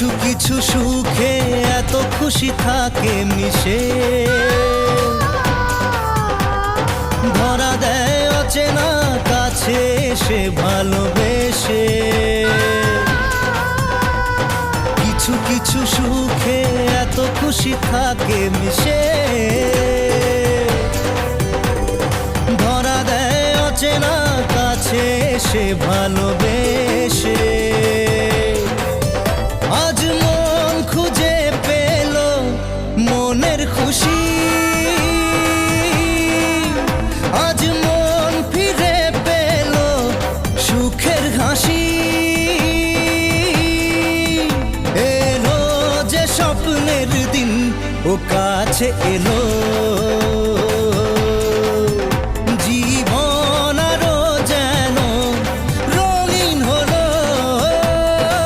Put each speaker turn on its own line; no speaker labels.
কিছু কিছু সুখে এত খুশি থাকে মিশে, ধরা দেয় অচেনা কাছে এসে ভালোবেসে। কিছু কিছু সুখে এত খুশি থাকে মিশে, ধরা দেয় অচেনা কাছে এসে ভালোবেসে। আজ মন খুঁজে পেল মনের খুশি, আজ মন ফিরে পেল সুখের হাসি। এলো যে স্বপ্নের দিন ও কাছে এলো।